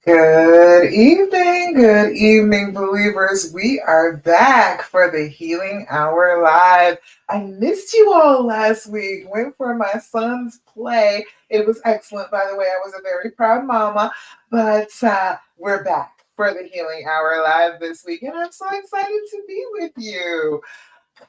Good evening, believers. We are back for the Healing Hour Live. I missed you all last week. Went for my son's play. It was excellent, by the way. I was a very proud mama, but we're back for the Healing Hour Live this week, and I'm so excited to be with you.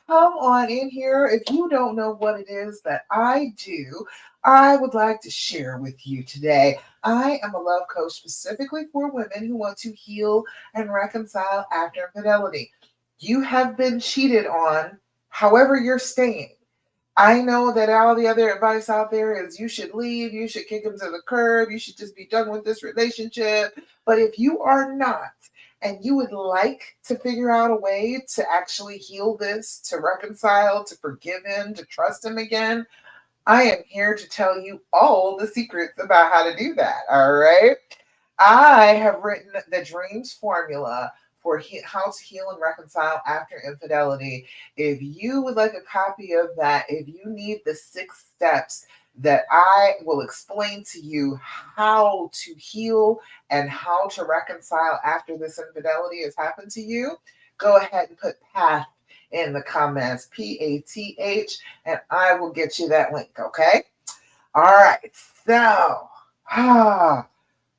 Come on in here. If you don't know what it is that I do, I would like to share with you today. I am a love coach specifically for women who want to heal and reconcile after infidelity. You have been cheated on, however, you're staying. I know that all the other advice out there is you should leave, you should kick him to the curb, you should just be done with this relationship. But if you are not, and you would like to figure out a way to actually heal this, to reconcile, to forgive him, to trust him again, I am here to tell you all the secrets about how to do that. All right. I have written the Dreams Formula for how to heal and reconcile after infidelity. If you would like a copy of that, if you need the 6 steps that I will explain to you how to heal and how to reconcile after this infidelity has happened to you, go ahead and put PATH in the comments, PATH, and I will get you that link, okay? All right, so, I'm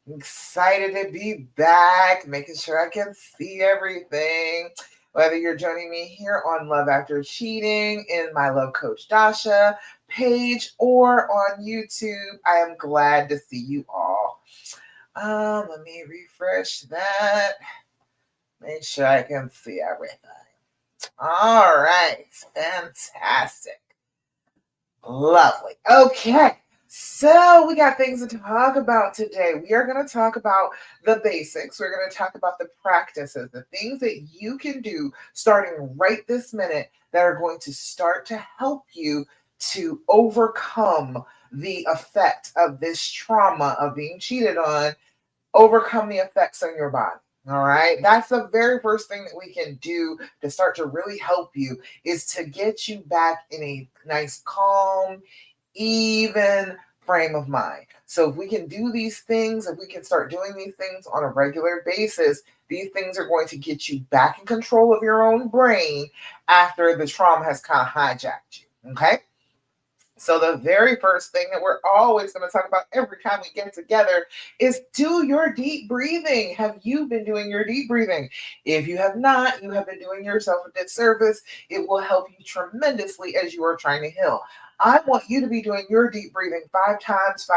excited to be back, making sure I can see everything. Whether you're joining me here on Love After Cheating in my Love Coach Dasha page or on YouTube, I am glad to see you all. Let me refresh that. Make sure I can see everything. All right, fantastic. Lovely. Okay. So we got things to talk about today. We are going to talk about the basics. We're going to talk about the practices, the things that you can do starting right this minute that are going to start to help you to overcome the effect of this trauma of being cheated on, overcome the effects on your body. All right. That's the very first thing that we can do to start to really help you is to get you back in a nice, calm, even frame of mind. So if we can do these things, if we can start doing these things on a regular basis, these things are going to get you back in control of your own brain after the trauma has kind of hijacked you. Okay. So the very first thing that we're always going to talk about every time we get together is do your deep breathing. Have you been doing your deep breathing? If you have not, you have been doing yourself a disservice. It will help you tremendously as you are trying to heal. I want you to be doing your deep breathing 5 times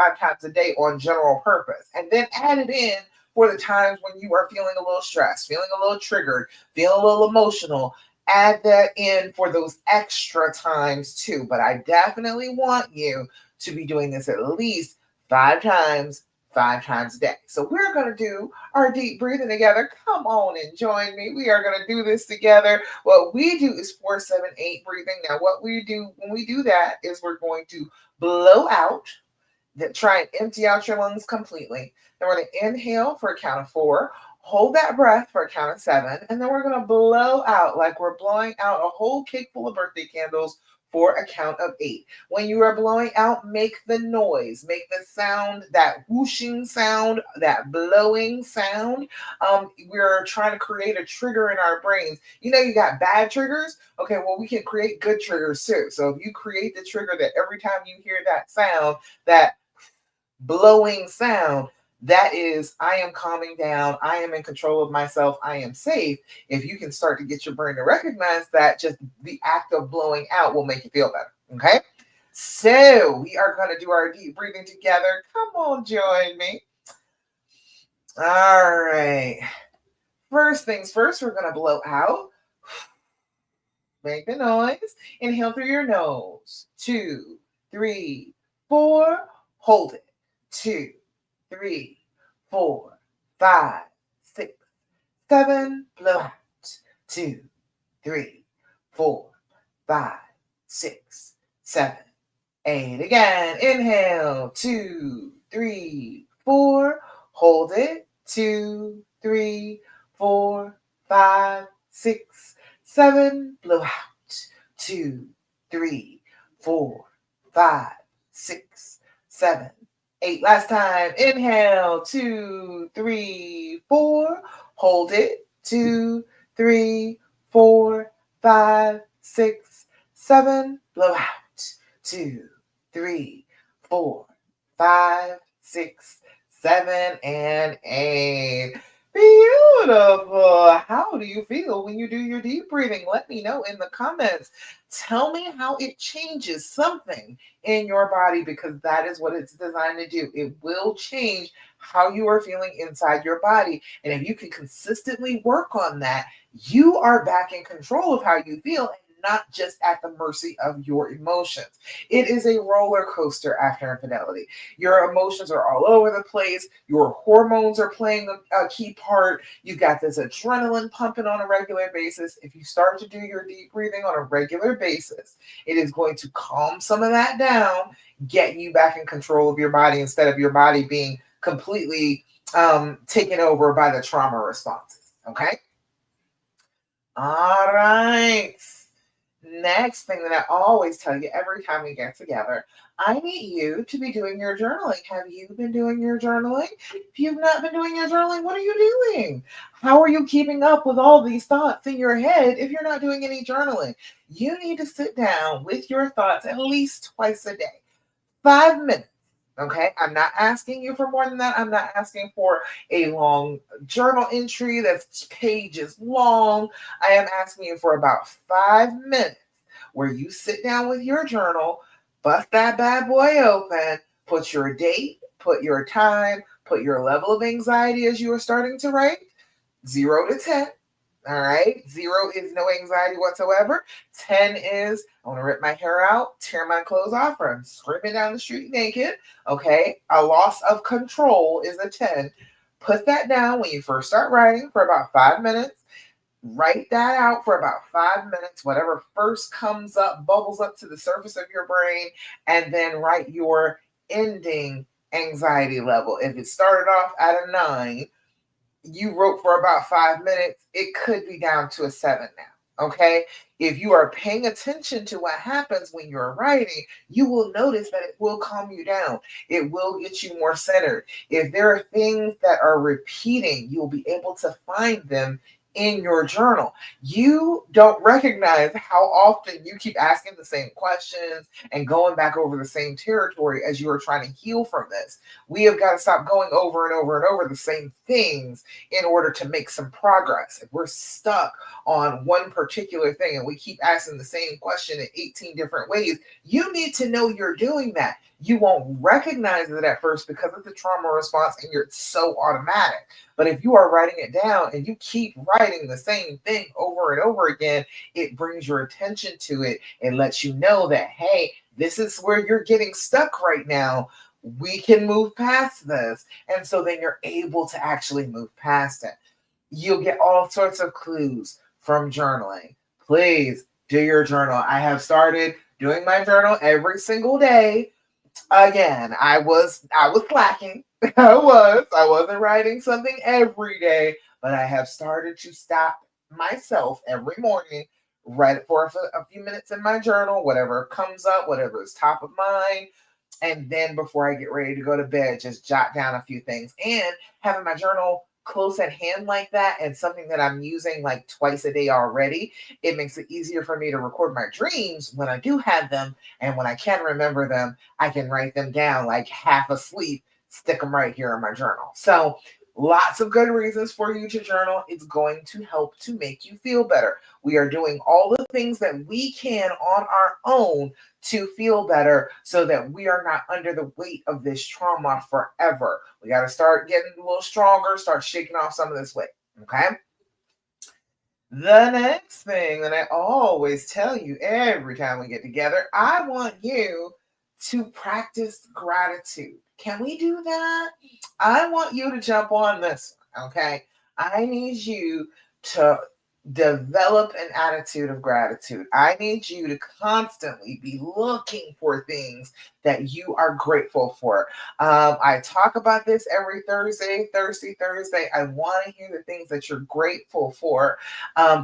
a day on general purpose, and then add it in for the times when you are feeling a little stressed, feeling a little triggered, feeling a little emotional. Add that in for those extra times too. But I definitely want you to be doing this at least 5 times a day. So we're going to do our deep breathing together. Come on and join me. We are going to do this together. What we do is 4-7-8 breathing. Now, what we do when we do that is we're going to blow out, then try and empty out your lungs completely. Then we're going to inhale for a count of 4. Hold that breath for a count of 7, and then we're going to blow out like we're blowing out a whole cake full of birthday candles for a count of 8. When you are blowing out, make the noise, make the sound, that whooshing sound, that blowing sound. We're trying to create a trigger in our brains. You know, you got bad triggers. Okay, well, we can create good triggers too. So if you create the trigger that every time you hear that sound, that blowing sound, that is, I am calming down, I am in control of myself, I am safe. If you can start to get your brain to recognize that, just the act of blowing out will make you feel better. Okay, so we are going to do our deep breathing together. Come on, join me. All right, first things first, we're going to blow out. Make the noise. Inhale through your nose. 2, 3, 4. Hold it. 2, 3, 4, 5, 6, 7. Blow out. 2, 3, 4, 5, 6, 7, 8. Again. Inhale. 2, 3, 4. Hold it. 2, 3, 4, 5, 6, 7. Blow out. 2, 3, 4, 5, 6, 7, 8 last time. Inhale, 2, 3, 4. Hold it. 2, 3, 4, 5, 6, 7. Blow out. 2, 3, 4, 5, 6, 7, and 8. Beautiful. How do you feel when you do your deep breathing? Let me know in the comments. Tell me how it changes something in your body because that is what it's designed to do. It will change how you are feeling inside your body. And if you can consistently work on that, you are back in control of how you feel and not just at the mercy of your emotions. It is a roller coaster after infidelity. Your emotions are all over the place. Your hormones are playing a key part. You've got this adrenaline pumping on a regular basis. If you start to do your deep breathing on a regular basis, it is going to calm some of that down, get you back in control of your body instead of your body being completely taken over by the trauma responses. Okay? All right. Next thing that I always tell you every time we get together, I need you to be doing your journaling. Have you been doing your journaling? If you've not been doing your journaling, what are you doing? How are you keeping up with all these thoughts in your head if you're not doing any journaling? You need to sit down with your thoughts at least twice a day. 5 minutes. Okay. I'm not asking you for more than that. I'm not asking for a long journal entry that's pages long. I am asking you for about 5 minutes where you sit down with your journal, bust that bad boy open, put your date, put your time, put your level of anxiety as you are starting to write, 0 to 10. All right. 0 is no anxiety whatsoever. 10 is I want to rip my hair out, tear my clothes off, or I'm screaming down the street naked. Okay. A loss of control is a 10. Put that down when you first start writing for about 5 minutes. Write that out for about 5 minutes, whatever first comes up, bubbles up to the surface of your brain, and then write your ending anxiety level. If it started off at a 9, you wrote for about 5 minutes, it could be down to a 7 now. Okay. If you are paying attention to what happens when you're writing, you will notice that it will calm you down. It will get you more centered. If there are things that are repeating, you'll be able to find them in your journal. You don't recognize how often you keep asking the same questions and going back over the same territory as you are trying to heal from this. We have got to stop going over and over and over the same things in order to make some progress. If we're stuck on one particular thing and we keep asking the same question in 18 different ways, you need to know you're doing that. You won't recognize it at first because of the trauma response and you're so automatic. But if you are writing it down and you keep writing the same thing over and over again, it brings your attention to it and lets you know that, hey, this is where you're getting stuck right now. We can move past this. And so then you're able to actually move past it. You'll get all sorts of clues from journaling. Please do your journal. I have started doing my journal every single day. Again, I was slacking. I wasn't writing something every day, but I have started to stop myself every morning, write it for a few minutes in my journal, whatever comes up, whatever is top of mind, and then before I get ready to go to bed, just jot down a few things. And having my journal close at hand like that and something that I'm using like twice a day already, it makes it easier for me to record my dreams when I do have them. And when I can remember them, I can write them down like half asleep, stick them right here in my journal. So lots of good reasons for you to journal. It's going to help to make you feel better. We are doing all the things that we can on our own to feel better so that we are not under the weight of this trauma forever. We got to start getting a little stronger, start shaking off some of this weight. Okay. The next thing that I always tell you every time we get together, I want you to practice gratitude. Can we do that? I want you to jump on this. Okay. I need you to develop an attitude of gratitude. I need you to constantly be looking for things that you are grateful for. I talk about this every Thursday. I want to hear the things that you're grateful for.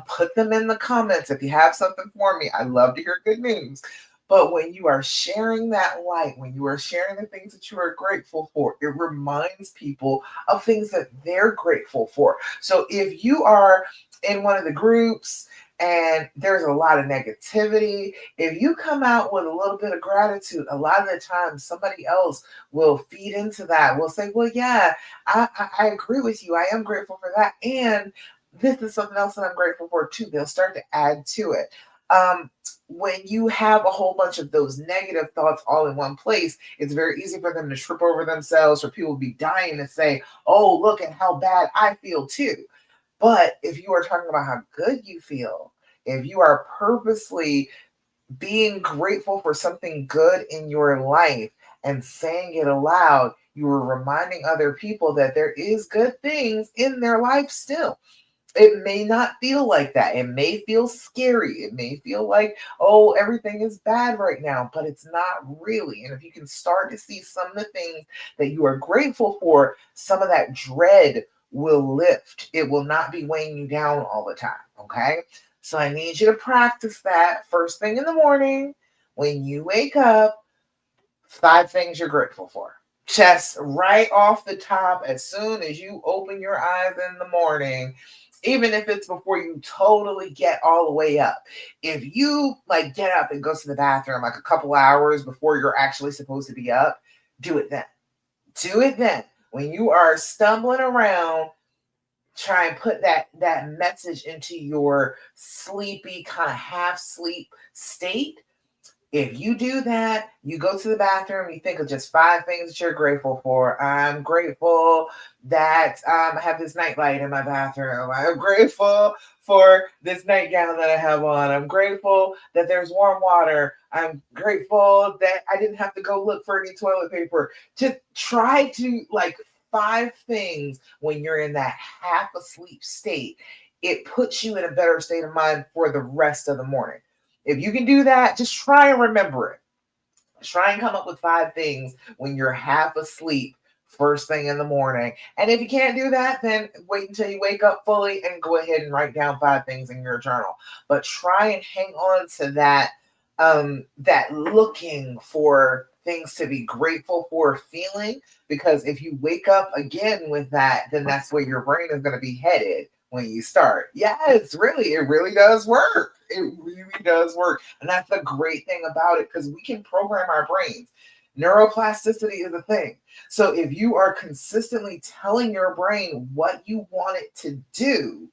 Put them in the comments if you have something for me. I love to hear good news. But when you are sharing that light, when you are sharing the things that you are grateful for, it reminds people of things that they're grateful for. So if you are in one of the groups and there's a lot of negativity, if you come out with a little bit of gratitude, a lot of the time somebody else will feed into that. Will say, well, yeah, I agree with you. I am grateful for that. And this is something else that I'm grateful for too. They'll start to add to it. Um, when you have a whole bunch of those negative thoughts all in one place, it's very easy for them to trip over themselves, or people be dying to say, oh, look at how bad I feel too. But if you are talking about how good you feel, if you are purposely being grateful for something good in your life and saying it aloud, you are reminding other people that there is good things in their life still. It may not feel like that. It may feel scary. It may feel like, oh, everything is bad right now, but it's not really. And if you can start to see some of the things that you are grateful for, some of that dread will lift. It will not be weighing you down all the time. Okay. So I need you to practice that first thing in the morning when you wake up. 5 things you're grateful for. Just right off the top, as soon as you open your eyes in the morning, even if it's before you totally get all the way up. If you like get up and go to the bathroom like a couple hours before you're actually supposed to be up, do it then. Do it then. When you are stumbling around, try and put that message into your sleepy, kind of half sleep state. If you do that, you go to the bathroom, you think of just 5 things that you're grateful for. I'm grateful that I have this nightlight in my bathroom. I'm grateful for this nightgown that I have on. I'm grateful that there's warm water. I'm grateful that I didn't have to go look for any toilet paper. Just try to like 5 things when you're in that half asleep state. It puts you in a better state of mind for the rest of the morning. If you can do that, just try and remember it. Try and come up with 5 things when you're half asleep first thing in the morning. And if you can't do that, then wait until you wake up fully and go ahead and write down 5 things in your journal. But try and hang on to that looking for things to be grateful for feeling, because if you wake up again with that, then that's where your brain is going to be headed when you start. Yes, really, it really does work. It really does work. And that's the great thing about it, because we can program our brains. Neuroplasticity is a thing. So if you are consistently telling your brain what you want it to do,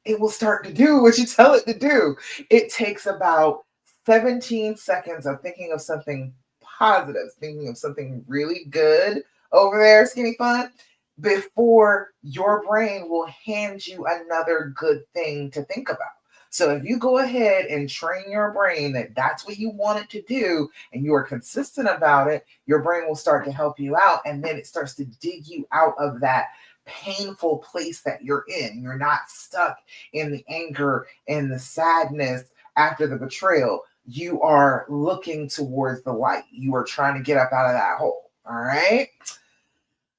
it will start to do what you tell it to do. It takes about 17 seconds of thinking of something positive, thinking of something really good over there, Skinny Fun, before your brain will hand you another good thing to think about. So if you go ahead and train your brain that that's what you want it to do, and you are consistent about it, your brain will start to help you out. And then it starts to dig you out of that painful place that you're in. You're not stuck in the anger and the sadness after the betrayal. You are looking towards the light. You are trying to get up out of that hole. All right.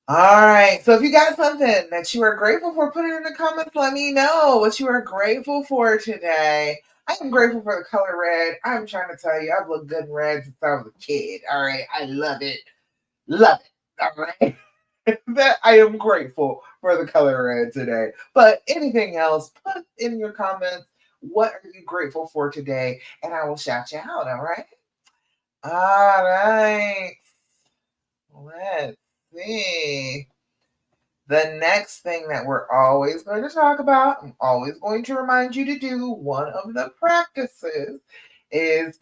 All right. So if you got something that you are grateful for, put it in the comments. Let me know what you are grateful for today. I am grateful for the color red. I'm trying to tell you, I've looked good in red since I was a kid. All right. I love it. Love it. All right. That I am grateful for the color red today. But anything else, put in your comments, what are you grateful for today? And I will shout you out. All right. All right. Let's see. The next thing that we're always going to talk about, I'm always going to remind you to do, one of the practices is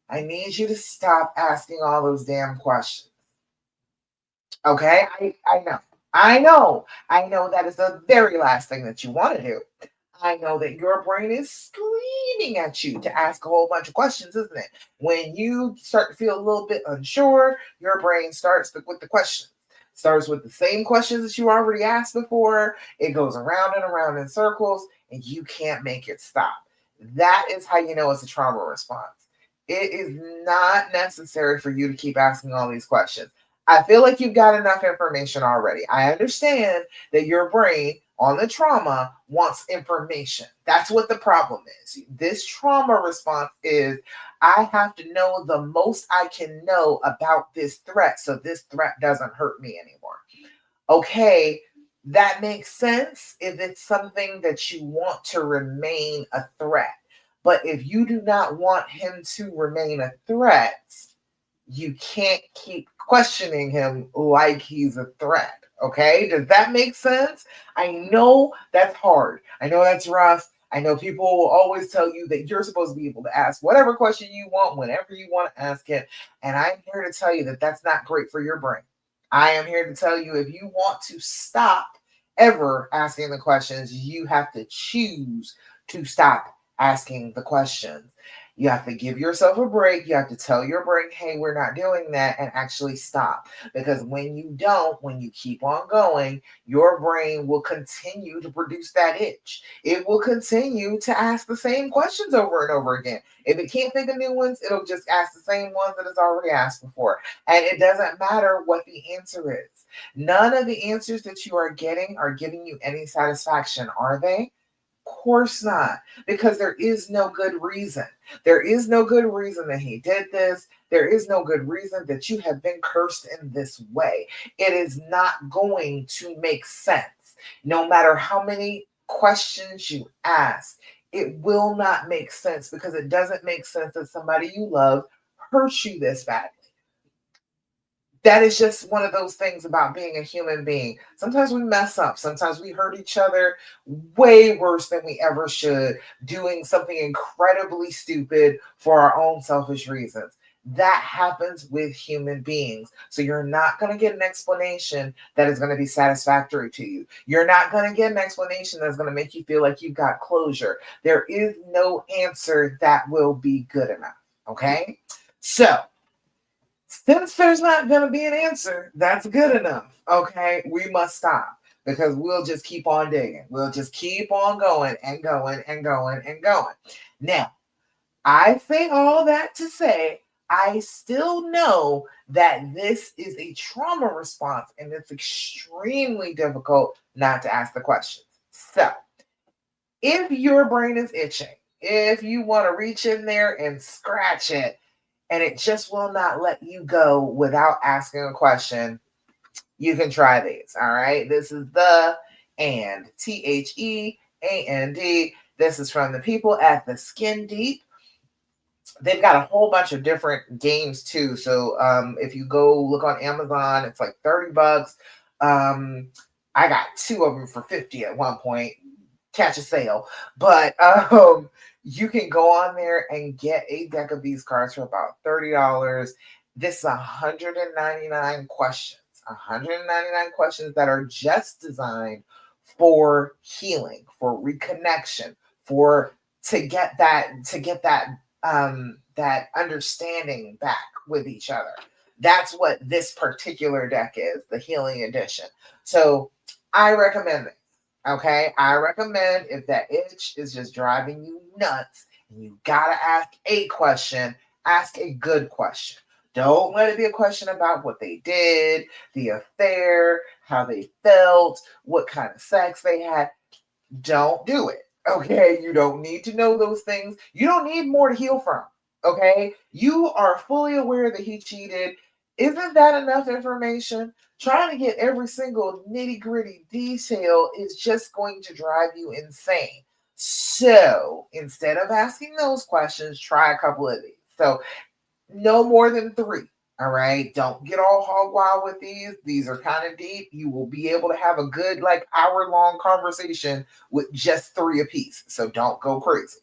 I need you to stop asking all those damn questions. Okay? I know. I know that is the very last thing that you want to do. I know that your brain is screaming at you to ask a whole bunch of questions, isn't it? When you start to feel a little bit unsure, your brain starts with the questions. Starts with the same questions that you already asked before. It goes around and around in circles, and you can't make it stop. That is how you know it's a trauma response. It is not necessary for you to keep asking all these questions. I feel like you've got enough information already. I understand that your brain on the trauma wants information. That's what the problem is. This trauma response is, I have to know the most I can know about this threat so this threat doesn't hurt me anymore. Okay, that makes sense if it's something that you want to remain a threat. But if you do not want him to remain a threat, you can't keep questioning him like he's a threat. Okay, does that make sense? I know that's hard. I know that's rough. I know people will always tell you that you're supposed to be able to ask whatever question you want whenever you want to ask it. And I'm here to tell you that that's not great for your brain. I am here to tell you if you want to stop ever asking the questions, you have to choose to stop asking the questions. You have to give yourself a break. You have to tell your brain, hey, we're not doing that, and actually stop. Because when you don't, when you keep on going, your brain will continue to produce that itch. It will continue to ask the same questions over and over again. If it can't think of new ones, it'll just ask the same ones that it's already asked before. And it doesn't matter what the answer is. None of the answers that you are getting are giving you any satisfaction, are they? Course not, because there is no good reason. There is no good reason that he did this. There is no good reason that you have been cursed in this way. It is not going to make sense. No matter how many questions you ask, it will not make sense because it doesn't make sense that somebody you love hurts you this badly. That is just one of those things about being a human being. Sometimes we mess up. Sometimes we hurt each other way worse than we ever should, doing something incredibly stupid for our own selfish reasons. That happens with human beings. So you're not going to get an explanation that is going to be satisfactory to you. You're not going to get an explanation that's going to make you feel like you've got closure. There is no answer that will be good enough. Okay? So, since there's not going to be an answer that's good enough, okay, we must stop because we'll just keep on digging. We'll just keep on going and going and going and going. Now, I say all that to say, I still know that this is a trauma response and it's extremely difficult not to ask the questions. So, if your brain is itching, if you want to reach in there and scratch it, and it just will not let you go without asking a question, you can try these. All right. This is the and THEAND. This is from the people at the Skin Deep. They've got a whole bunch of different games too. So if you go look on Amazon, it's like $30. I got two of them for 50 at one point. Catch a sale. But you can go on there and get a deck of these cards for about $30. This is 199 questions. 199 questions that are just designed for healing, for reconnection, for that understanding back with each other. That's what this particular deck is, the healing edition. So I recommend it. Okay, I recommend if that itch is just driving you nuts and you gotta ask a question, ask a good question. Don't let it be a question about what they did, the affair, how they felt, what kind of sex they had. Don't do it. Okay, you don't need to know those things. You don't need more to heal from. Okay, you are fully aware that he cheated. Isn't that enough information? Trying to get every single nitty gritty detail is just going to drive you insane. So instead of asking those questions, try a couple of these. So no more than three. All right. Don't get all hog wild with these. These are kind of deep. You will be able to have a good, like, hour-long conversation with just three apiece. So don't go crazy.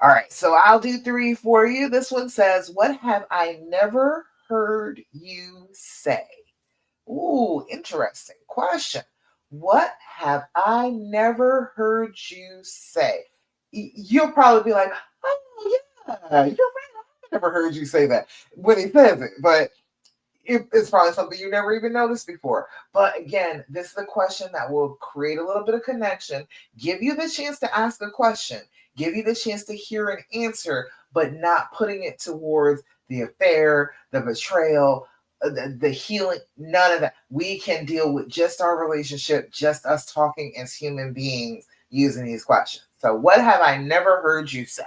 All right. So I'll do three for you. This one says, what have I never heard you say? Ooh, interesting question. What have I never heard you say? You'll probably be like, oh, yeah, you're right. I never heard you say that when he says it, but it's probably something you never even noticed before. But again, this is a question that will create a little bit of connection, give you the chance to ask a question, give you the chance to hear an answer, but not putting it towards the affair, the betrayal. the healing, none of that. We can deal with just our relationship, just us talking as human beings using these questions. So, what have I never heard you say?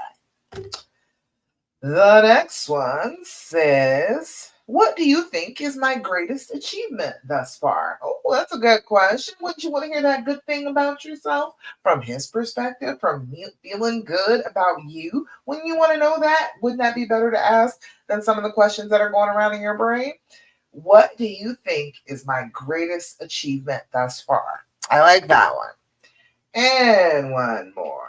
The next one says, what do you think is my greatest achievement thus far? Oh, that's a good question. Wouldn't you want to hear that good thing about yourself from his perspective, from feeling good about you? Wouldn't you want to know that? Wouldn't that be better to ask than some of the questions that are going around in your brain? What do you think is my greatest achievement thus far? I like that one. And one more.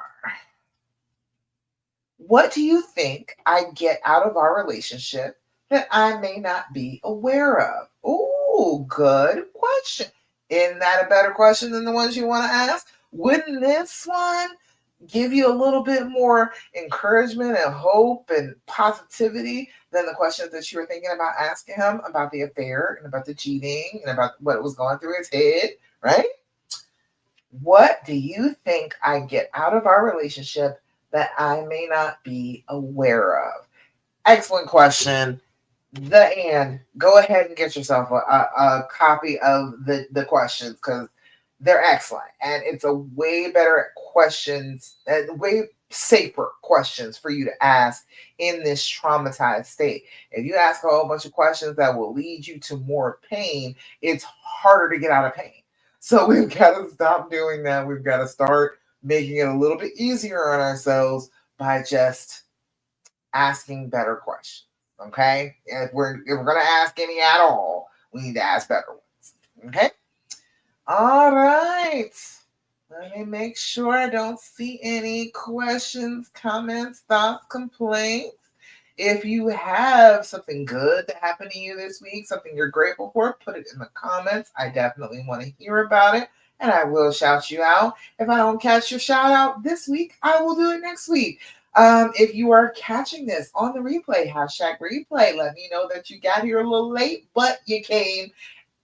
What do you think I get out of our relationship that I may not be aware of? Ooh, good question. Isn't that a better question than the ones you want to ask? Wouldn't this one give you a little bit more encouragement and hope and positivity than the questions that you were thinking about asking him about the affair and about the cheating and about what was going through his head, right? What do you think I get out of our relationship that I may not be aware of? Excellent question. Go ahead and get yourself a copy of the questions because they're excellent. And it's a way better questions, way safer questions for you to ask in this traumatized state. If you ask a whole bunch of questions that will lead you to more pain, it's harder to get out of pain. So we've got to stop doing that. We've got to start making it a little bit easier on ourselves by just asking better questions. Okay? And if we're gonna ask any at all, we need to ask better ones. Okay? All right. Let me make sure I don't see any questions, comments, thoughts, complaints. If you have something good that happened to you this week, something you're grateful for, put it in the comments. I definitely want to hear about it, and I will shout you out. If I don't catch your shout out this week, I will do it next week. If you are catching this on the replay, hashtag replay, let me know that you got here a little late, but you came.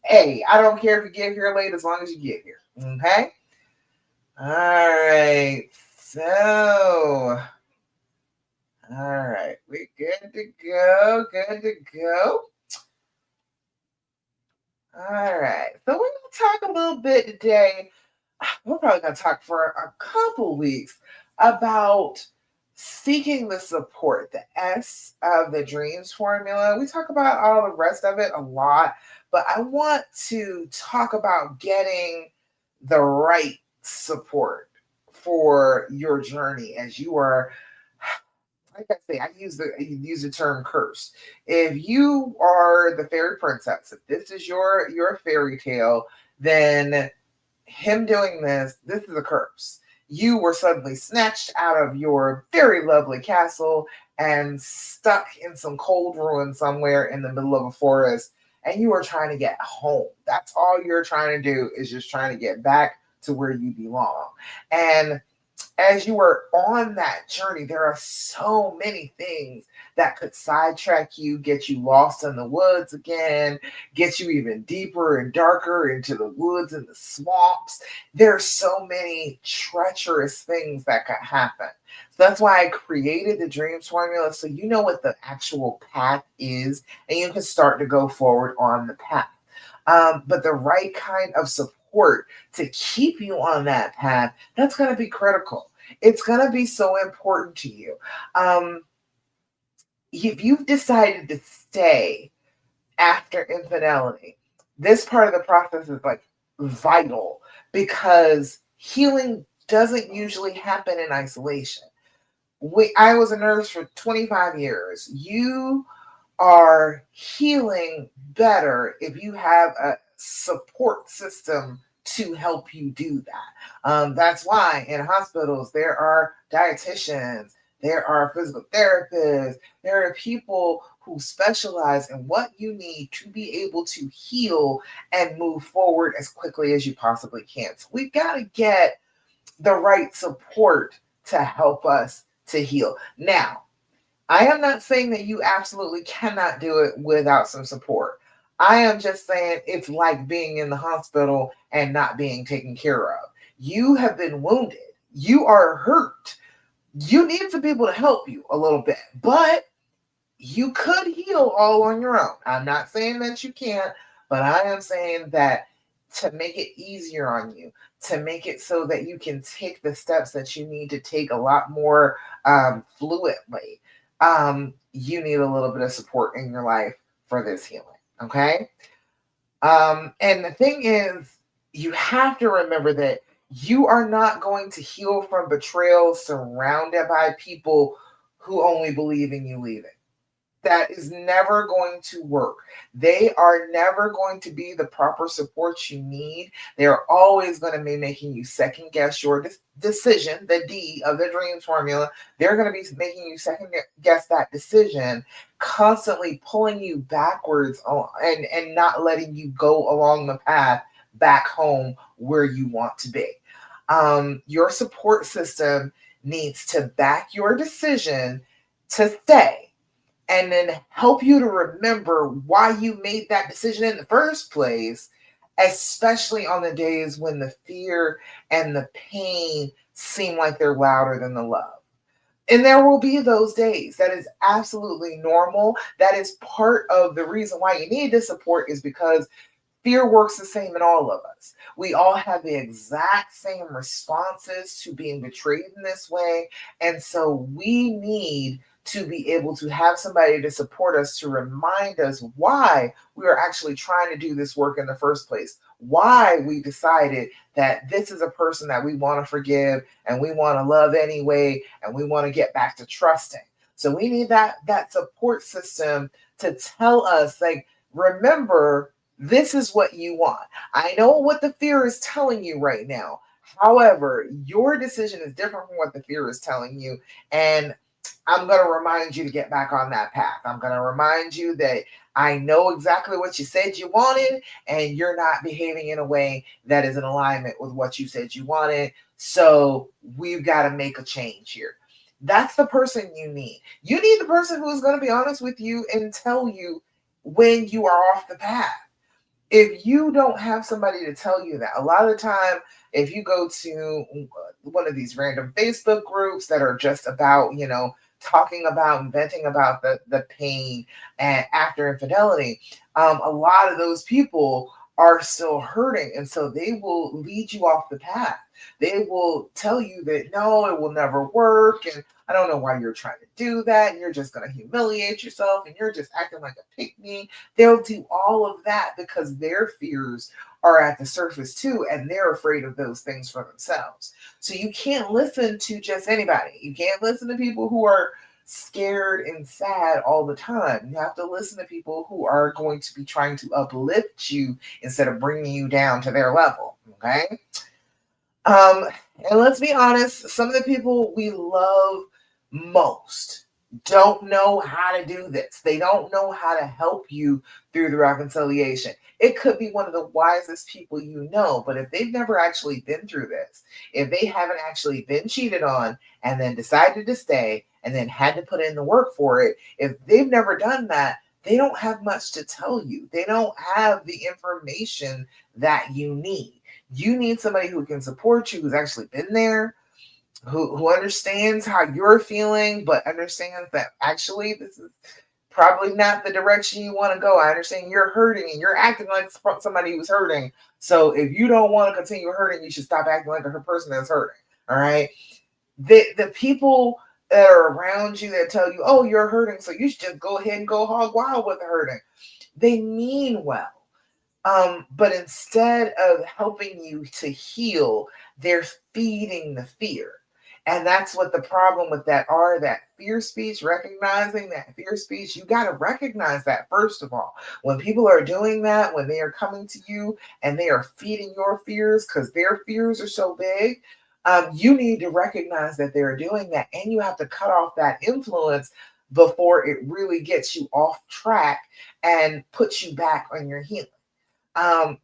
Hey, I don't care if you get here late as long as you get here. Okay? All right. So, all right, we good to go. Good to go. All right. So we're going to talk a little bit today. We're probably going to talk for a couple weeks about seeking the support, the S of the dreams formula. We talk about all the rest of it a lot, but I want to talk about getting the right support for your journey as you are, like I say, I use the term curse. If you are the fairy princess, if this is your fairy tale, then him doing this is a curse. You were suddenly snatched out of your very lovely castle and stuck in some cold ruin somewhere in the middle of a forest, and you are trying to get home. That's all you're trying to do is just trying to get back to where you belong. And as you are on that journey, there are so many things that could sidetrack you, get you lost in the woods again, get you even deeper and darker into the woods and the swamps. There's so many treacherous things that could happen. So that's why I created the dreams formula so you know what the actual path is and you can start to go forward on the path. But the right kind of support to keep you on that path, that's going to be critical. It's going to be so important to you. If you've decided to stay after infidelity, this part of the process is like vital because healing doesn't usually happen in isolation. I was a nurse for 25 years. You are healing better if you have a support system to help you do that. That's why in hospitals there are dietitians, there are physical therapists, there are people who specialize in what you need to be able to heal and move forward as quickly as you possibly can. So we've got to get the right support to help us to heal. Now, I am not saying that you absolutely cannot do it without some support. I am just saying it's like being in the hospital and not being taken care of. You have been wounded. You are hurt. You need some people to help you a little bit, but you could heal all on your own. I'm not saying that you can't, but I am saying that to make it easier on you, to make it so that you can take the steps that you need to take a lot more fluently, you need a little bit of support in your life for this healing. Okay. And the thing is, you have to remember that you are not going to heal from betrayal surrounded by people who only believe in you leaving. That is never going to work. They are never going to be the proper support you need. They're always going to be making you second guess your decision, the D of the dreams formula. They're going to be making you second guess that decision, constantly pulling you backwards and not letting you go along the path back home where you want to be. Your support system needs to back your decision to stay and then help you to remember why you made that decision in the first place, especially on the days when the fear and the pain seem like they're louder than the love. And there will be those days. That is absolutely normal. That is part of the reason why you need this support, is because fear works the same in all of us. We all have the exact same responses to being betrayed in this way. And so we need to be able to have somebody to support us, to remind us why we are actually trying to do this work in the first place, why we decided that this is a person that we want to forgive and we want to love anyway, and we want to get back to trusting. So we need that support system to tell us, like, remember, this is what you want. I know what the fear is telling you right now. However, your decision is different from what the fear is telling you. And I'm going to remind you to get back on that path. I'm going to remind you that I know exactly what you said you wanted, and you're not behaving in a way that is in alignment with what you said you wanted. So we've got to make a change here. That's the person you need. You need the person who is going to be honest with you and tell you when you are off the path. If you don't have somebody to tell you that, a lot of the time, if you go to one of these random Facebook groups that are just about, talking about and venting about the pain and after infidelity, a lot of those people are still hurting. And so they will lead you off the path. They will tell you that no, it will never work. And I don't know why you're trying to do that. And you're just going to humiliate yourself and you're just acting like a pygmy. They'll do all of that because their fears are at the surface too, and they're afraid of those things for themselves. So you can't listen to just anybody. You can't listen to people who are scared and sad all the time. You have to listen to people who are going to be trying to uplift you instead of bringing you down to their level. Okay. Um, and let's be honest, some of the people we love most don't know how to do this. They don't know how to help you through the reconciliation. It could be one of the wisest people you know, but if they've never actually been through this, if they haven't actually been cheated on and then decided to stay and then had to put in the work for it, if they've never done that, they don't have much to tell you. They don't have the information that you need. You need somebody who can support you, who's actually been there, who understands how you're feeling, but understands that actually this is probably not the direction you want to go. I understand you're hurting and you're acting like somebody who's hurting. So if you don't want to continue hurting, you should stop acting like a person that's hurting. All right. The people that are around you that tell you, oh, you're hurting, so you should just go ahead and go hog wild with the hurting. They mean well. But instead of helping you to heal, they're feeding the fear. And that's what the problem with that fear speech, recognizing that fear speech, you got to recognize that first of all. When people are doing that, when they are coming to you and they are feeding your fears because their fears are so big, you need to recognize that they're doing that. And you have to cut off that influence before it really gets you off track and puts you back on your healing.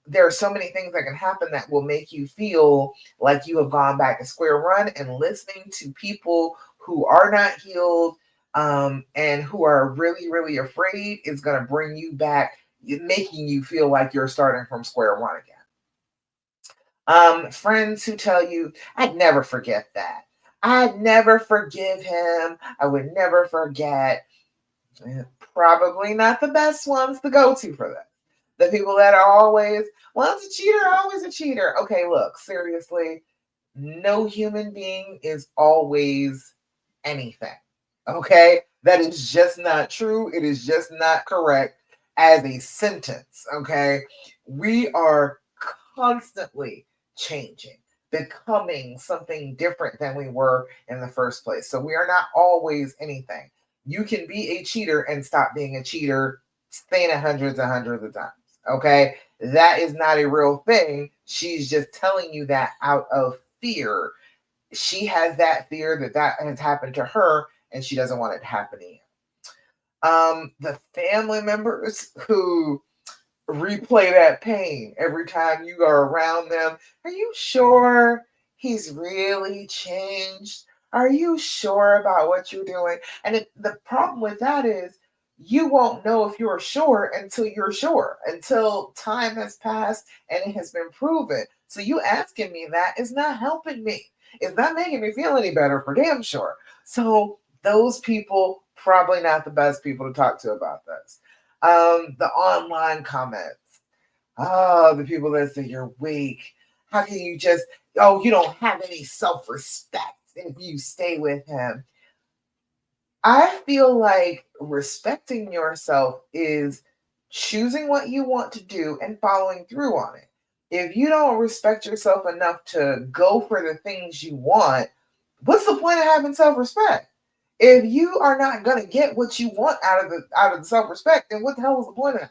There are so many things that can happen that will make you feel like you have gone back to square one, and listening to people who are not healed and who are really, really afraid is going to bring you back, making you feel like you're starting from square one again. Friends who tell you, I'd never forget that. I'd never forgive him. I would never forget. Probably not the best ones to go to for that. The people that are always, well, it's a cheater, always a cheater. Okay, look, seriously, no human being is always anything. Okay? That is just not true. It is just not correct as a sentence. Okay? We are constantly changing, becoming something different than we were in the first place. So we are not always anything. You can be a cheater and stop being a cheater, saying it hundreds and hundreds of times. Okay? That is not a real thing. She's just telling you that out of fear. She has that fear that that has happened to her and she doesn't want it happening. The family members who replay that pain every time you are around them. Are you sure he's really changed? Are you sure about what you're doing? And the problem with that is you won't know if you're sure, until time has passed and it has been proven. So you asking me that is not helping me. It's not making me feel any better for damn sure. So those people probably not the best people to talk to about this. The online comments. Oh, the people that say you're weak. How can you just, oh, you don't have any self respect if you stay with him? I feel like respecting yourself is choosing what you want to do and following through on it. If you don't respect yourself enough to go for the things you want, what's the point of having self respect? If you are not going to get what you want out of the self respect, then what the hell is the point of it?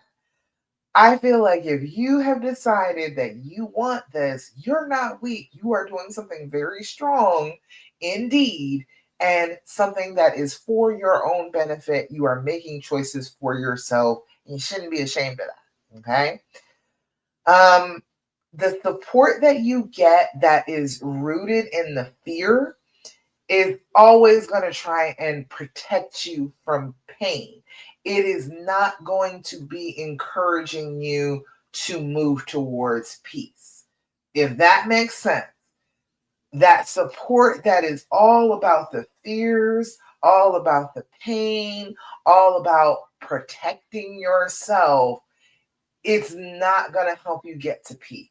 I feel like if you have decided that you want this, you're not weak. You are doing something very strong indeed, and something that is for your own benefit. You are making choices for yourself. You shouldn't be ashamed of that. Okay. Um, the support that you get that is rooted in the fear is always going to try and protect you from pain. It is not going to be encouraging you to move towards peace. If that makes sense, that support that is all about the fears, all about the pain, all about protecting yourself, it's not going to help you get to peace.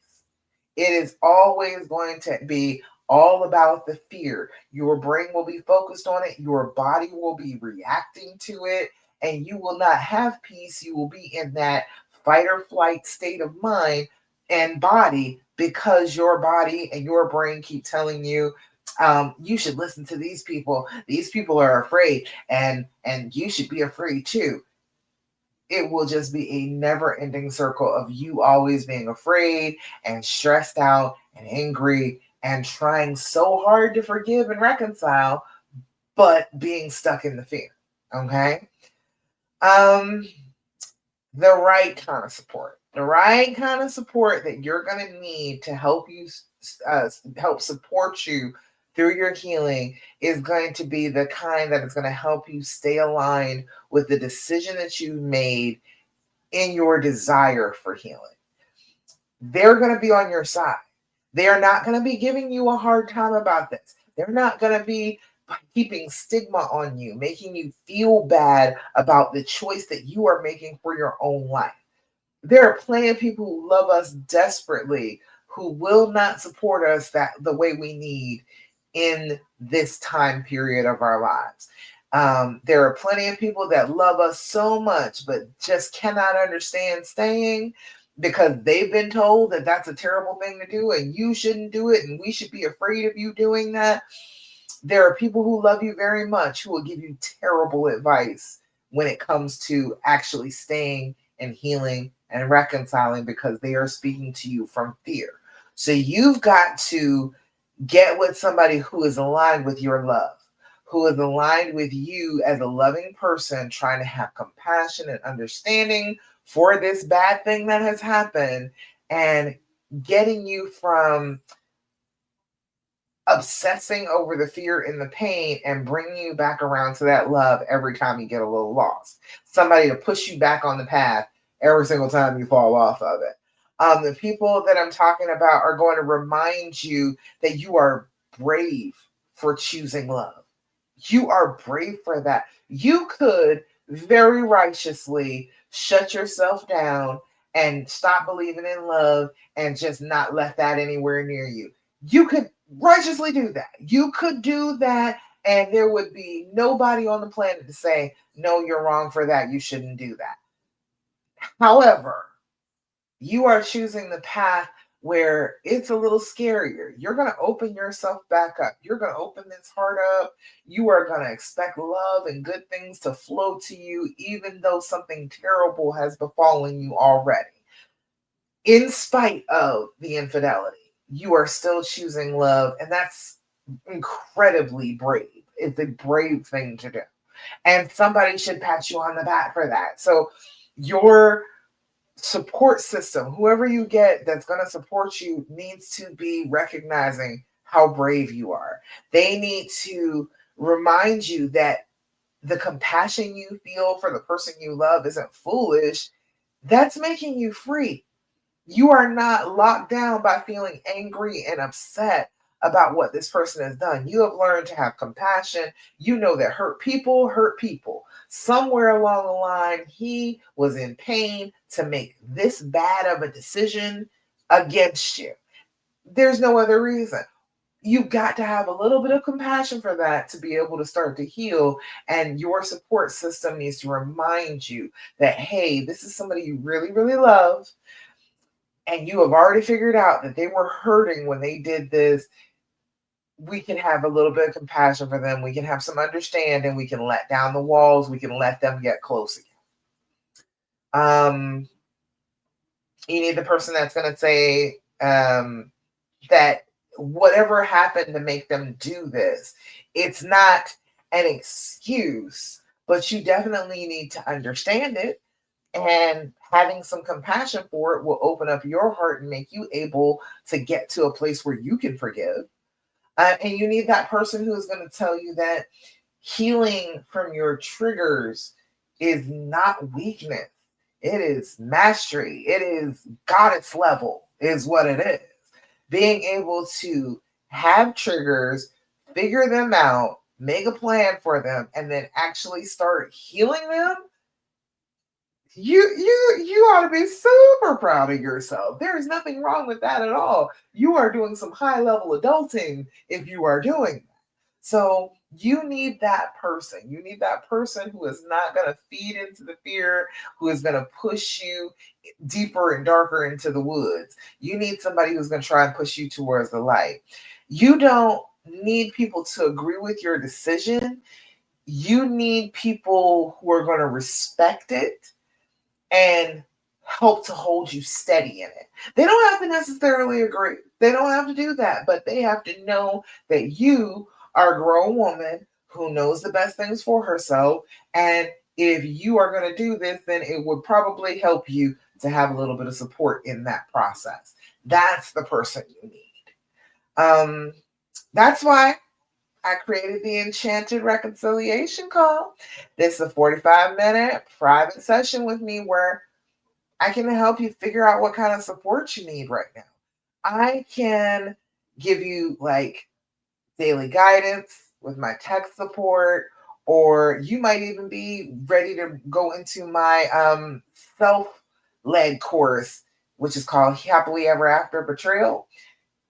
It is always going to be all about the fear. Your brain will be focused on it, your body will be reacting to it, and you will not have peace. You will be in that fight or flight state of mind and body because your body and your brain keep telling you, you should listen to these people. These people are afraid, and you should be afraid too. It will just be a never ending circle of you always being afraid and stressed out and angry and trying so hard to forgive and reconcile, but being stuck in the fear. Okay. Um, the right kind of support. The right kind of support that you're going to need to help you, help support you through your healing is going to be the kind that is going to help you stay aligned with the decision that you've made in your desire for healing. They're going to be on your side. They are not going to be giving you a hard time about this. They're not going to be keeping stigma on you, making you feel bad about the choice that you are making for your own life. There are plenty of people who love us desperately who will not support us that the way we need in this time period of our lives. There are plenty of people that love us so much, but just cannot understand staying because they've been told that that's a terrible thing to do and you shouldn't do it and we should be afraid of you doing that. There are people who love you very much who will give you terrible advice when it comes to actually staying and healing and reconciling because they are speaking to you from fear. So you've got to get with somebody who is aligned with your love, who is aligned with you as a loving person, trying to have compassion and understanding for this bad thing that has happened and getting you from obsessing over the fear and the pain and bringing you back around to that love every time you get a little lost. Somebody to push you back on the path every single time you fall off of it. The people that I'm talking about are going to remind you that you are brave for choosing love. You are brave for that. You could very righteously shut yourself down and stop believing in love and just not let that anywhere near you. You could righteously do that. You could do that, and there would be nobody on the planet to say, no, you're wrong for that. You shouldn't do that. However, you are choosing the path where it's a little scarier. You're going to open yourself back up. You're going to open this heart up. You are going to expect love and good things to flow to you, even though something terrible has befallen you already. In spite of the infidelity, you are still choosing love, and that's incredibly brave. It's a brave thing to do. And somebody should pat you on the back for that. So, your support system, whoever you get that's going to support you, needs to be recognizing how brave you are. They need to remind you that the compassion you feel for the person you love isn't foolish. That's making you free. You are not locked down by feeling angry and upset about what this person has done. You have learned to have compassion. You know that hurt people hurt people. Somewhere along the line, he was in pain to make this bad of a decision against you. There's no other reason. You've got to have a little bit of compassion for that to be able to start to heal. And your support system needs to remind you that, hey, this is somebody you really, really love, and you have already figured out that they were hurting when they did this. We can have a little bit of compassion for them. We can have some understanding. We can let down the walls. We can let them get close again. You need the person that's going to say that whatever happened to make them do this, it's not an excuse, but you definitely need to understand it. And having some compassion for it will open up your heart and make you able to get to a place where you can forgive. And you need that person who is going to tell you that healing from your triggers is not weakness. It is mastery. It is goddess level, is what it is. Being able to have triggers, figure them out, make a plan for them, and then actually start healing them. You ought to be super proud of yourself. There is nothing wrong with that at all. You are doing some high level adulting if you are doing that. So you need that person. You need that person who is not going to feed into the fear, who is going to push you deeper and darker into the woods. You need somebody who's going to try and push you towards the light. You don't need people to agree with your decision. You need people who are going to respect it and help to hold you steady in it. They don't have to necessarily agree. They don't have to do that, but they have to know that you are a grown woman who knows the best things for herself. And if you are going to do this, then it would probably help you to have a little bit of support in that process. That's the person you need. That's why I created the Enchanted Reconciliation Call. This is a 45-minute private session with me where I can help you figure out what kind of support you need right now. I can give you like daily guidance with my tech support, or you might even be ready to go into my self-led course, which is called Happily Ever After Betrayal.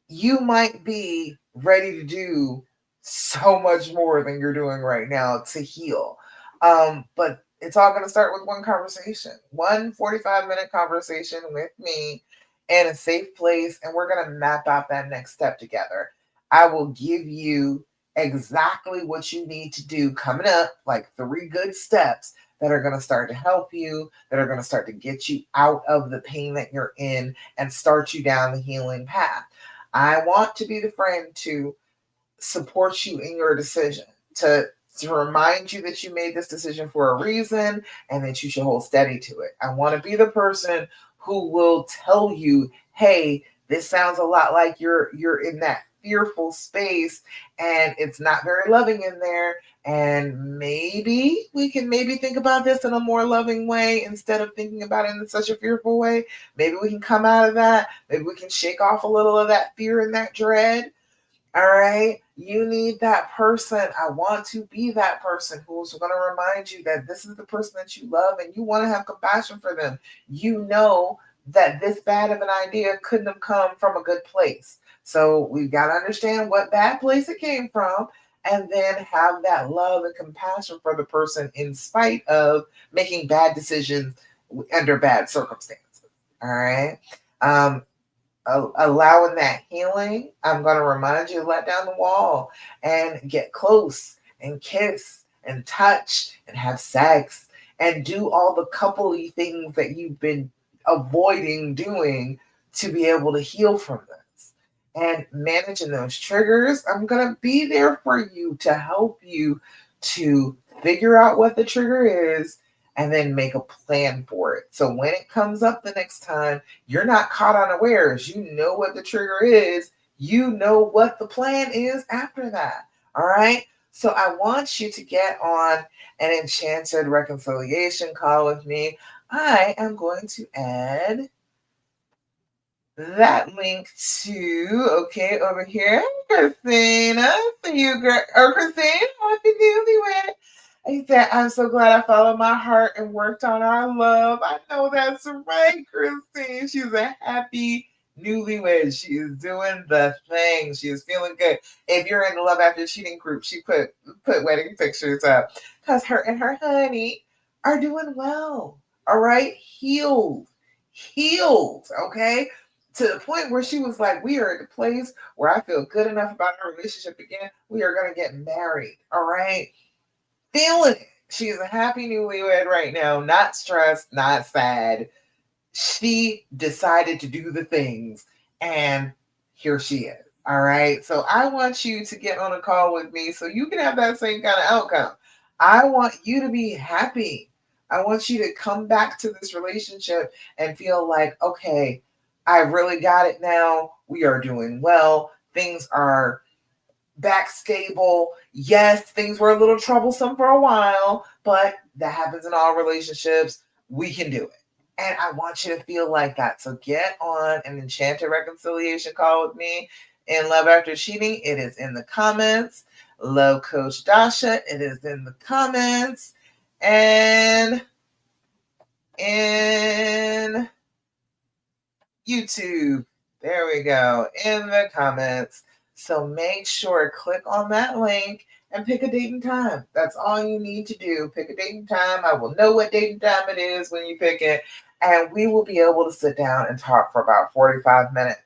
You might be ready to do so much more than you're doing right now to heal. But it's all going to start with one conversation, one 45-minute conversation with me in a safe place, and we're going to map out that next step together. I will give you exactly what you need to do coming up, like 3 good steps that are going to start to help you, that are going to start to get you out of the pain that you're in and start you down the healing path. I want to be the friend to support you in your decision, to remind you that you made this decision for a reason and that you should hold steady to it. I want to be the person who will tell you, hey, this sounds a lot like you're in that fearful space and it's not very loving in there, and maybe we can think about this in a more loving way instead of thinking about it in such a fearful way. Maybe we can come out of that. Maybe we can shake off a little of that fear and that dread. All right. You need that person. I want to be that person who's going to remind you that this is the person that you love and you want to have compassion for them. You know that this bad of an idea couldn't have come from a good place. So we've got to understand what bad place it came from and then have that love and compassion for the person in spite of making bad decisions under bad circumstances. All right. Um, Allowing that healing, I'm going to remind you to let down the wall and get close and kiss and touch and have sex and do all the coupley things that you've been avoiding doing to be able to heal from this. And managing those triggers, I'm going to be there for you to help you to figure out what the trigger is and then make a plan for it. So when it comes up the next time, you're not caught unawares. You know what the trigger is. You know what the plan is after that. All right. So I want you to get on an enchanted reconciliation call with me. I am going to add that link to, okay, over here. Christina, see you, girl. Or Christine, happy newlywed. He said, I'm so glad I followed my heart and worked on our love. I know that's right, Christine. She's a happy newlywed. She is doing the thing. She is feeling good. If you're in the Love After Cheating group, she put wedding pictures up because her and her honey are doing well. All right, healed. Okay, to the point where she was like, we are at the place where I feel good enough about our relationship again. We are going to get married. All right. Feeling it. She is a happy newlywed right now, not stressed, not sad. She decided to do the things, and here she is. All right. So I want you to get on a call with me so you can have that same kind of outcome. I want you to be happy. I want you to come back to this relationship and feel like, okay, I really got it now. We are doing well. Things are back stable. Yes, things were a little troublesome for a while, but that happens in all relationships. We can do it. And I want you to feel like that. So get on an enchanted reconciliation call with me in Love After Cheating. It is in the comments. Love Coach Dasha. It is in the comments. And in YouTube. There we go. In the comments. So make sure, click on that link and pick a date and time. That's all you need to do. Pick a date and time. I will know what date and time it is when you pick it. And we will be able to sit down and talk for about 45 minutes.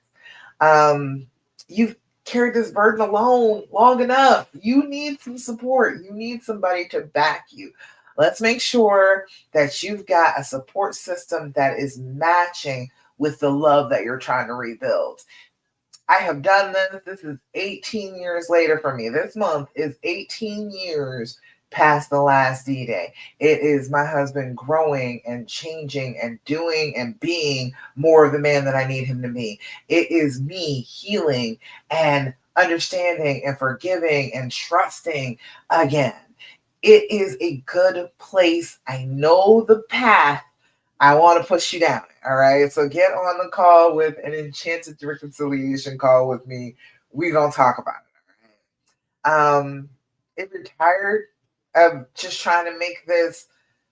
You've carried this burden alone long enough. You need some support. You need somebody to back you. Let's make sure that you've got a support system that is matching with the love that you're trying to rebuild. I have done this. This is 18 years later for me. This month is 18 years past the last D-Day. It is my husband growing and changing and doing and being more of the man that I need him to be. It is me healing and understanding and forgiving and trusting again. It is a good place. I know the path. I want to push you down. All right. So get on the call with an enchanted reconciliation call with me. We're going to talk about it. All right. If you're tired of just trying to make this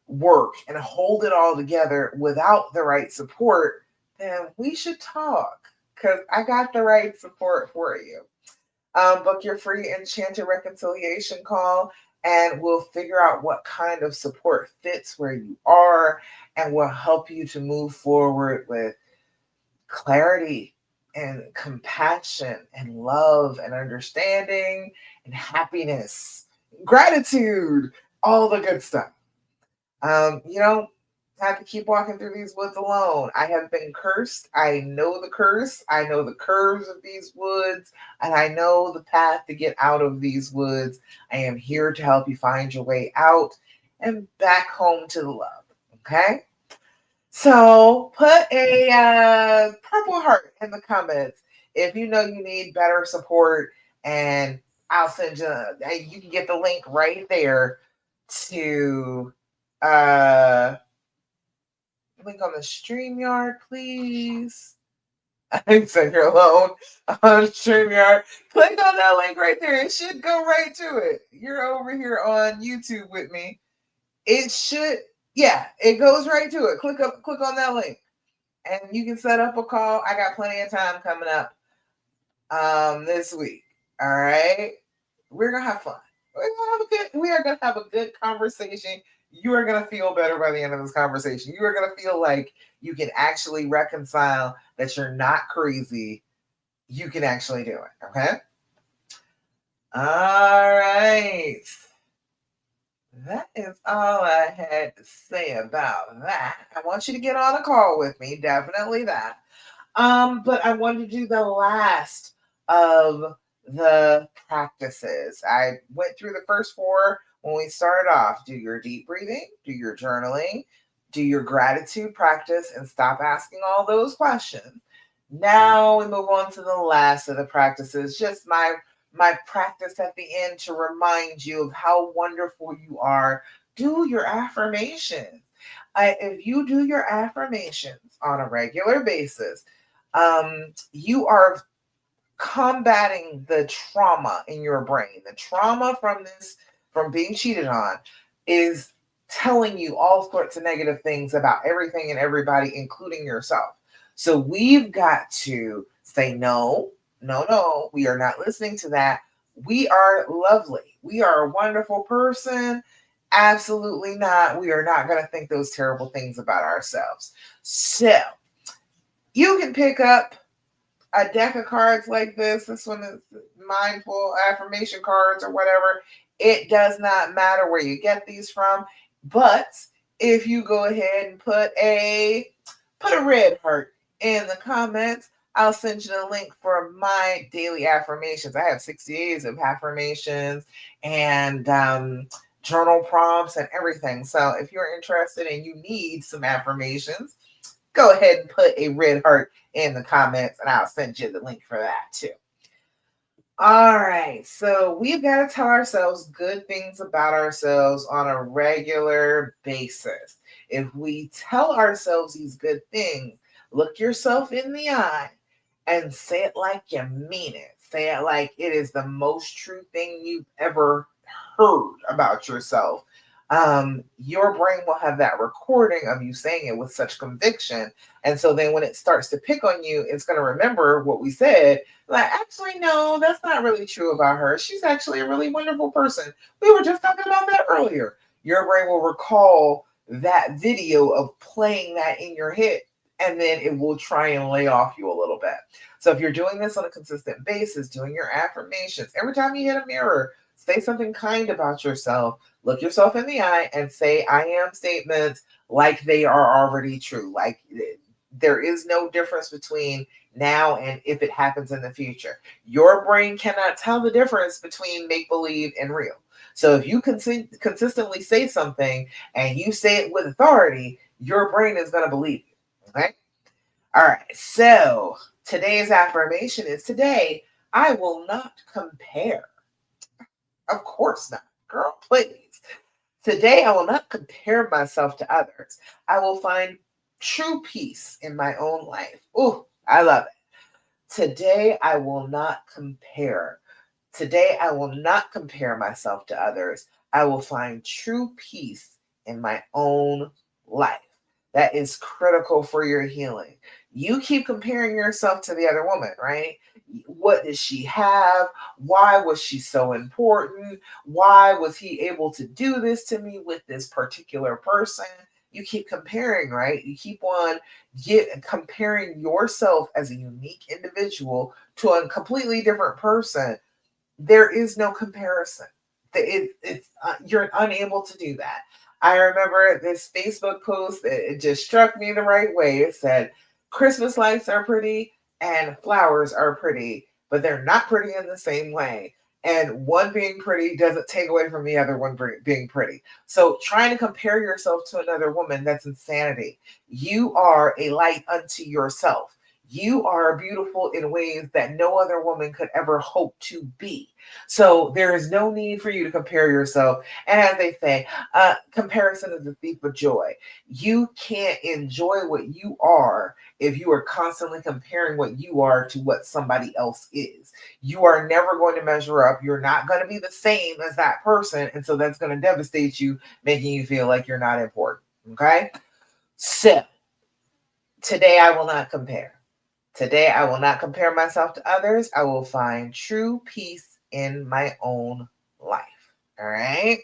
work and hold it all together without the right support, then we should talk because I got the right support for you. Book your free enchanted reconciliation call and we'll figure out what kind of support fits where you are and will help you to move forward with clarity and compassion and love and understanding and happiness, gratitude, all the good stuff. You don't have to keep walking through these woods alone. I have been cursed. I know the curse. I know the curves of these woods, and I know the path to get out of these woods. I am here to help you find your way out and back home to the love. Okay? So put a purple heart in the comments if you know you need better support, and I'll send you. You can get the link right there to link on the StreamYard, please. I said you're alone on StreamYard. Click on that link right there. It should go right to it. You're over here on YouTube with me. It should, yeah, it goes right to it. Click on that link. And you can set up a call. I got plenty of time coming up this week. All right. We're gonna have fun. We are gonna have a good conversation. You are gonna feel better by the end of this conversation. You are gonna feel like you can actually reconcile that you're not crazy. You can actually do it. Okay. All right. That is all I had to say about that. I want you to get on a call with me. Definitely that. But I wanted to do the last of the practices. I went through the first four when we started off. Do your deep breathing, do your journaling, do your gratitude practice, and stop asking all those questions. Now we move on to the last of the practices, just my practice at the end to remind you of how wonderful you are. Do your affirmations. If you do your affirmations on a regular basis, you are combating the trauma in your brain. The trauma from being cheated on, is telling you all sorts of negative things about everything and everybody, including yourself. So we've got to say, no, no, no, we are not listening to that. We are lovely. We are a wonderful person. Absolutely not. We are not going to think those terrible things about ourselves. So you can pick up a deck of cards like this. This one is mindful affirmation cards or whatever. It does not matter where you get these from. But if you go ahead and put a red heart in the comments, I'll send you the link for my daily affirmations. I have 60 days of affirmations and journal prompts and everything. So if you're interested and you need some affirmations, go ahead and put a red heart in the comments and I'll send you the link for that too. All right, so we've got to tell ourselves good things about ourselves on a regular basis. If we tell ourselves these good things, look yourself in the eye and say it like you mean it. Say it like it is the most true thing you've ever heard about yourself. Your brain will have that recording of you saying it with such conviction. And so then when it starts to pick on you, it's going to remember what we said. Like, actually, no, that's not really true about her. She's actually a really wonderful person. We were just talking about that earlier. Your brain will recall that video of playing that in your head, and then it will try and lay off you a little bit. So if you're doing this on a consistent basis, doing your affirmations, every time you hit a mirror, say something kind about yourself. Look yourself in the eye and say I am statements like they are already true. Like there is no difference between now and if it happens in the future. Your brain cannot tell the difference between make-believe and real. So if you consistently say something and you say it with authority, your brain is going to believe you. Okay? All right. So today's affirmation is today, I will not compare. Of course not. Girl, please. Today, I will not compare myself to others. I will find true peace in my own life. Ooh, I love it. Today, I will not compare. Today, I will not compare myself to others. I will find true peace in my own life. That is critical for your healing. You keep comparing yourself to the other woman, right? What did she have? Why was she so important? Why was he able to do this to me with this particular person? You keep comparing, right? You keep on comparing yourself as a unique individual to a completely different person. There is no comparison. You're unable to do that. I remember this Facebook post, it just struck me the right way. It said, Christmas lights are pretty and flowers are pretty, but they're not pretty in the same way. And one being pretty doesn't take away from the other one being pretty. So trying to compare yourself to another woman, that's insanity. You are a light unto yourself. You are beautiful in ways that no other woman could ever hope to be. So there is no need for you to compare yourself. And as they say, comparison is the thief of joy. You can't enjoy what you are if you are constantly comparing what you are to what somebody else is. You are never going to measure up. You're not going to be the same as that person. And so that's going to devastate you, making you feel like you're not important. Okay. So today I will not compare. Today I will not compare myself to others. I will find true peace in my own life. All right.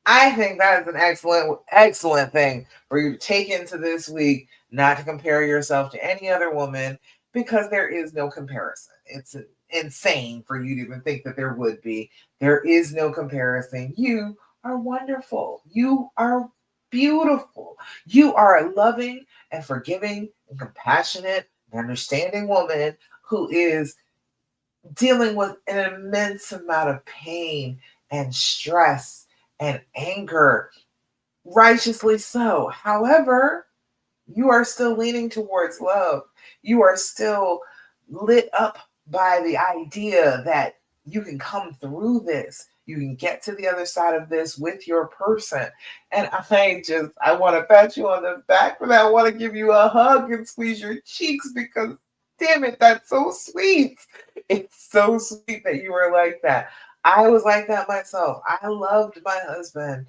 I think that is an excellent, excellent thing for you to take into this week, not to compare yourself to any other woman because there is no comparison. It's insane for you to even think that there would be. There is no comparison. You are wonderful. You are beautiful. You are a loving and forgiving and compassionate and understanding woman who is dealing with an immense amount of pain and stress and anger, righteously so. However, you are still leaning towards love. You are still lit up by the idea that you can come through this. You can get to the other side of this with your person. And I want to pat you on the back for that. I want to give you a hug and squeeze your cheeks because, damn it, that's so sweet. It's so sweet that you were like that. I was like that myself. I loved my husband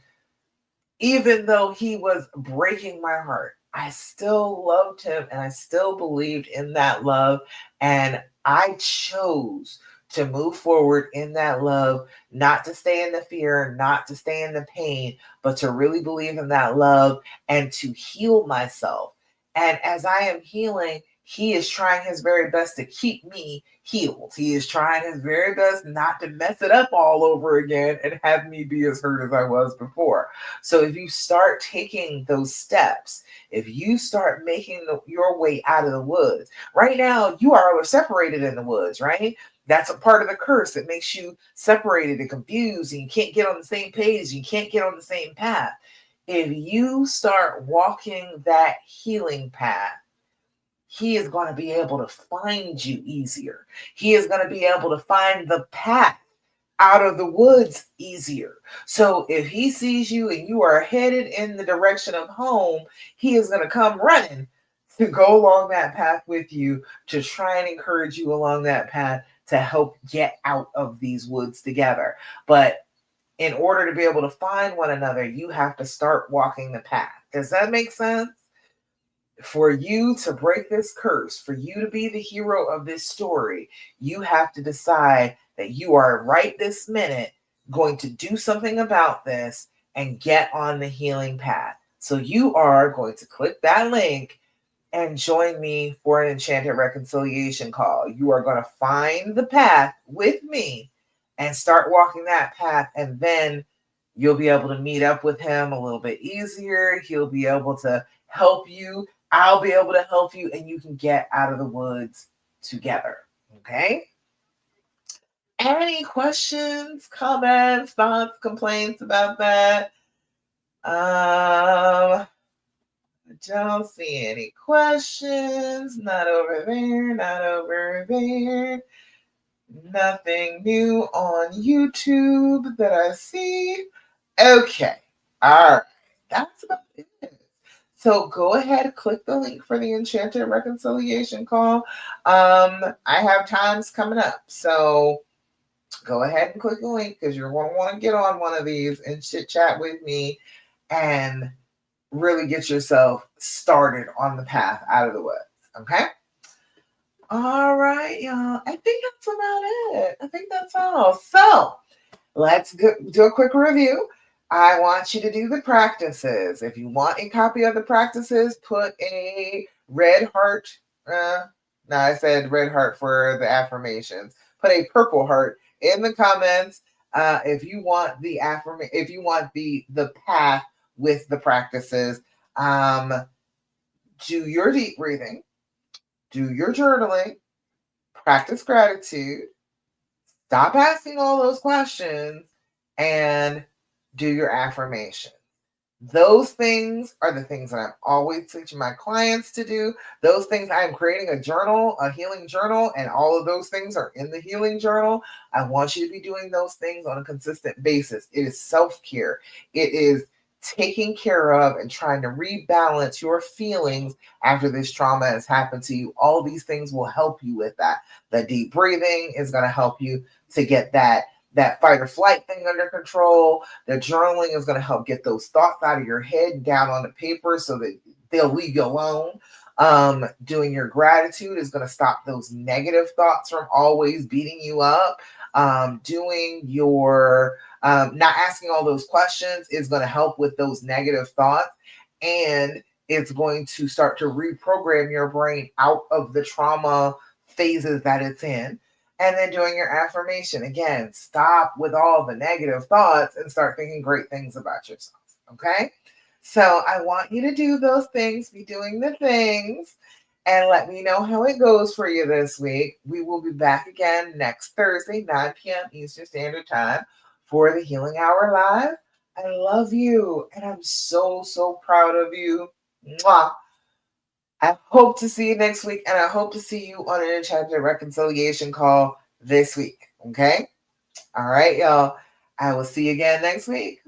even though he was breaking my heart. I still loved him and I still believed in that love. And I chose to move forward in that love, not to stay in the fear, not to stay in the pain, but to really believe in that love and to heal myself. And as I am healing, he is trying his very best to keep me healed. He is trying his very best not to mess it up all over again and have me be as hurt as I was before. So if you start taking those steps, if you start making your way out of the woods, right now you are separated in the woods, right? That's a part of the curse that makes you separated and confused, and you can't get on the same page, you can't get on the same path. If you start walking that healing path, he is going to be able to find you easier. He is going to be able to find the path out of the woods easier. So if he sees you and you are headed in the direction of home, he is going to come running to go along that path with you, to try and encourage you along that path to help get out of these woods together. But in order to be able to find one another, you have to start walking the path. Does that make sense? For you to break this curse, for you to be the hero of this story, you have to decide that you are right this minute going to do something about this and get on the healing path. So you are going to click that link and join me for an Enchanted Reconciliation call. You are going to find the path with me and start walking that path, and then you'll be able to meet up with him a little bit easier. He'll be able to help you. I'll be able to help you, and you can get out of the woods together. Okay? Any questions, comments, thoughts, complaints about that? I don't see any questions. Not over there, not over there. Nothing new on YouTube that I see. Okay. All right. That's about it. So go ahead, click the link for the Enchanted Reconciliation call. I have times coming up. So go ahead and click the link because you're going to want to get on one of these and chit chat with me and really get yourself started on the path out of the woods. Okay? All right, y'all. I think that's about it. I think that's all. So let's do a quick review. I want you to do the practices. If you want a copy of the practices, put a red heart. No, I said red heart for the affirmations. Put a purple heart in the comments if you want the if you want the path with the practices. Do your deep breathing, do your journaling, practice gratitude, stop asking all those questions, and do your affirmation. Those things are the things that I'm always teaching my clients to do. Those things, I am creating a journal, a healing journal, and all of those things are in the healing journal. I want you to be doing those things on a consistent basis. It is self-care. It is taking care of and trying to rebalance your feelings after this trauma has happened to you. All these things will help you with that. The deep breathing is going to help you to get that fight or flight thing under control. The journaling is going to help get those thoughts out of your head down on the paper so that they'll leave you alone. Doing your gratitude is going to stop those negative thoughts from always beating you up. Doing your not asking all those questions is going to help with those negative thoughts, and it's going to start to reprogram your brain out of the trauma phases that it's in. And then doing your affirmation. Again, stop with all the negative thoughts and start thinking great things about yourself. Okay? So I want you to do those things, be doing the things, and let me know how it goes for you this week. We will be back again next Thursday, 9 p.m. Eastern Standard Time for the Healing Hour Live. I love you, and I'm so, so proud of you. Mwah. I hope to see you next week, and I hope to see you on an Enchanted Reconciliation call this week. Okay? All right, y'all. I will see you again next week.